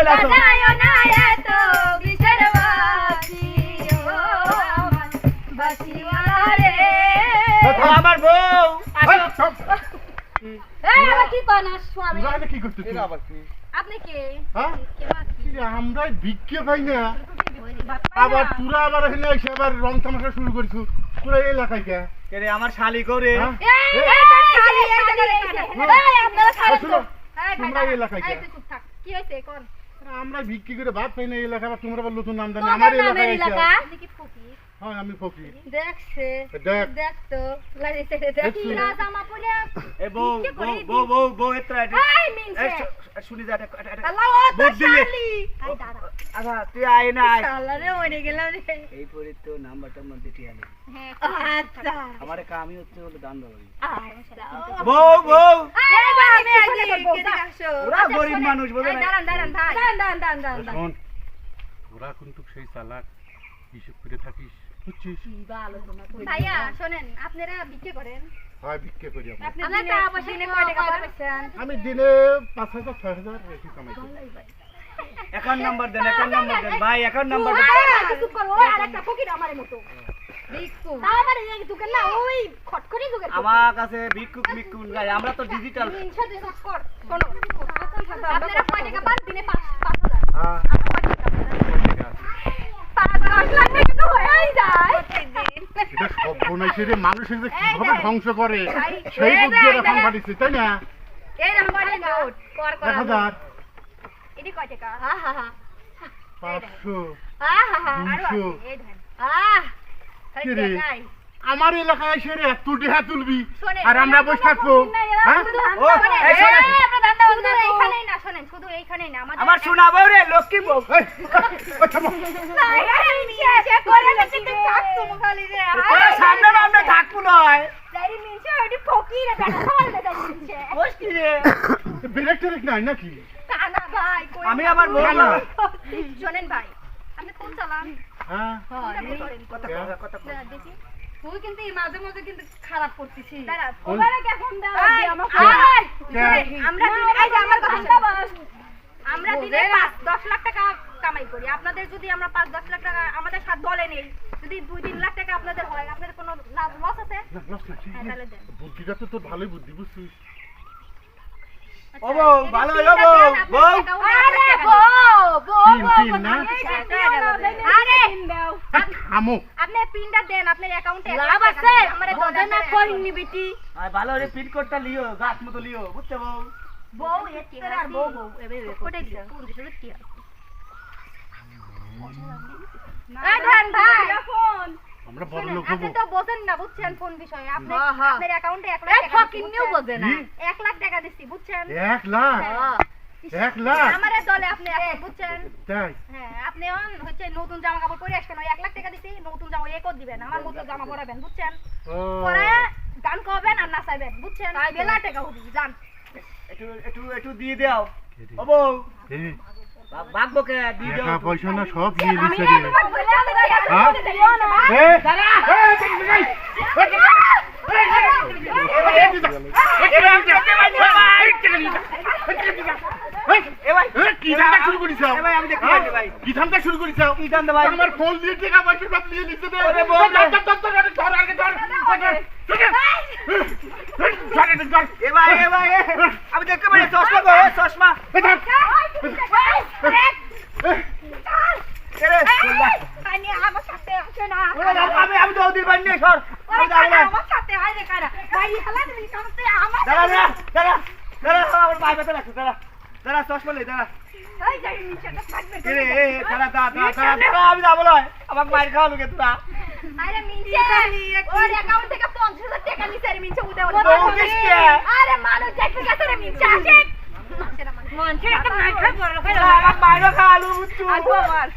লাগো বাজায়ও না এত গ্রীষ্মের বাঁশি ও আমার বাঁশিওয়ালা রে আমার বউ এই আবার কি কোন স্বামী তোরা কি করছিস এরা আবার কি আপনি কে হ্যাঁ কে বাকি কি রে, আমরা ভিক্ষে পাই না বাপ আবার তোরা আবার এখানে এসে আবার রং তামাশা শুরু করিস তোরা এই এলাকায় কে রে আমার শালি করে হ্যাঁ? এই তোর খালি এই আপনারা খালি শোনো, এই তোমরা এই এলাকায় কে? এই তুই চুপ থাক কি হইছে কোন আমরা ভিক্ষে করে ভাত পাই না এই এলাকায় আবার তোমরা আবার নতুন নাম দেন তোমার আমার নামের এলাকায় এলাকা এসে আপনি কি ফকির হ্যাঁ আমি ফকির দেখছে দেখ। দেখ তো লাইছে দেখ দেখছি। না জামা পরে এ বউ বউ বউ বউ বউ এত্রা এই মিনছে শুনি যা আল্লাহ ও তো বুদ্ধি দিয়ে। শালি আই দাঁড়া আচ্ছা তুই আয় না আয় শালা রে মরে গেলাম রে এই পরে তো নাম্বারটা মধ্যে ঠিক আছে হ্যাঁ আচ্ছা আমারে কামই হচ্ছে হলো দান দেওয়া আচ্ছা বউ বউ এই বা আমি আগে কেটে আসো ওরা গরিব মানুষ বোঝে না দাঁড়ান দাঁড়ান ভাই দাঁড়ান শোন তোরা কিন্তু সেই চালাক হিসেব করে থাকিস বুঝছিস ভাইয়া শুনেন আপনারা বিক্রি করেন হয় ভিক্ষে করি আমরা আপনি টাকা পয়সা দিনে কয় টাকা পাচ্ছেন আমি দিনে 5,000 6,000 রেখে কামাই করি অ্যাকাউন্ট নাম্বার দেন ভাই অ্যাকাউন্ট নাম্বার চুপ কর ওই আরেকটা ফকির আমারে মতো ভিক্ষু তারপরে এই দোকান না ওই খটখটি দোকান আমার কাছে ভিক্ষুক মিক্ষুক গাই আমরা তো ডিজিটাল 300 দিয়ে কাজ কর শোনো আপনারা কয় টাকা পান দিনে 5,000 হ্যাঁ ঠিক আছে 5 লাখ টাকা তো হয়েই যায় এটা সর্বনাশের মানুষের যে কিভাবে দেখ। ধ্বংস করে ভাই, সেই এই বুদ্ধি দেখ, এরকম দেখ। পাঠিয়েছে তাই না এই নাম্বারে নোট কর কর 1,000 এডি কয় টাকা হা হা হা 500 হা হা আরো আছে 200 এই ধরেন আহ কি রে? আমার এলাকায় এসে রে তুই দেহা তুলবি শোনেন, আর আমরা বসে থাকবো হ্যাঁ ও, এই শোনেন। এইখানেই না শোনেন শুধু এইখানেই না আমার শোনা বউ রে লক্ষ্মী বউ এই, ওই থামো। তোরা সামনে সামনে থাকবো নয় বস কি রে ব্রেক টেরেক নাই নাকি আমি আমার বউ না, না। শোনেন ভাই আপনি কোন চালান হ্যাঁ কথা কথা দেখি তুই কিন্তু এই মাঝে মাঝে কিন্তু খারাপ করতেছিস দাঁড়া কোন- ওবারে কে ফোন দাও এই, আমার এই, আমরা দিনে এই যে আমার কথা আমরা দিনে 5-10 লাখ টাকা কামাই করি আপনাদের যদি আমরা 5-10 লাখ টাকা আমাদের সাথ দলে নেই যদি 2-3 লাখ টাকা আপনাদের হয় আপনাদের কোনো লস আছে না, লস না, ঠিক হ্যাঁ, আছে। তাহলে দেন। বুদ্ধিটা তো তোর ভালোই বুদ্ধি বুঝছিস ও বউ ভালো হলো বউ বউ আরে বউ বউ তিন, না? আরে থামো আপনি পিনটা দেন আপনার অ্যাকাউন্টে লাভ আছে আমারে বোঝে না কইনি বিটি আর ভালো রে পিন কোডটা লিও গাছ মতো লিও বুঝতে বউ বউ এটি আর বউ বউ এবে কোটাই দিছে কোন দিছে কি আর এই দেন ভাই ফোন আমরা বড় লোক আপনি হবো তো বোঝেন না বুঝছেন কোন বিষয়ে আপনি হ্যাঁ, হ্যাঁ। আপনার অ্যাকাউন্টে 1 লাখ এই টাকা ফকির নিউ বোঝে না 1 লাখ টাকা দিছি বুঝছেন 1 লাখ 1 লাখ আমারে দলে আপনি এখন বুঝছেন তাই হ্যাঁ আপনি এখন হচ্ছে নতুন জামা কাপড় পরে আসবেন ওই 1 লাখ টাকা দিছি নতুন জামা একও দিবেন আমার মতো জামা পরাবেন বুঝছেন ও পরে গান গাবেন আর নাচাবেন বুঝছেন বেলা টাকা হবি জান একটু একটু একটু দিয়ে দাও ও বউ এই, ভাগবো কে দিয়ে টাকা দাও পয়সা না সব নিয়ে আমি নিছে রে একবার বলে হ্যাঁ? এই, দাঁড়া এ ভাই কি ধান্দা শুরু করিস এ ভাই আমি দেখতে পাচ্ছি ভাই কি ধান্দা শুরু করিস কি জান ভাই আমার ফোন দিয়ে টাকা পয়সা সব নিয়ে নিছে রে ওরে বল না। ধর আগে ধর এ ভাই আমি দেখতে পাচ্ছি চশমা গো চশমা কে রে আমি আমার সাথে আসে না আমি তো ওদের বাড়ি নিয়ে সর আমি যাবো না আমার সাথে আয় রে কারা ভাই হালা তুমি কামতে আমার দাঁড়া আমার ভাই বেঁচে রাখছে দাঁড়া চশমা নেই দাঁড়া এই যাই নিচেটা থাকবে কে রে দাঁড়া আমি যাবো না আমাকে মাইর খাওয়া লোকে তোরা আরে মিনছে ওর অ্যাকাউন্ট থেকে 50,000 টাকা নিছে রে মিনছে উদে বউকিস কে? আরে মানুষ দেখতে গেছে রে মিনছে আসে মন ছেড়ে একটা মাইর খাই বড় খাই আমাকে মাইরও খাওয়া লো বুঝছো আসবো আমার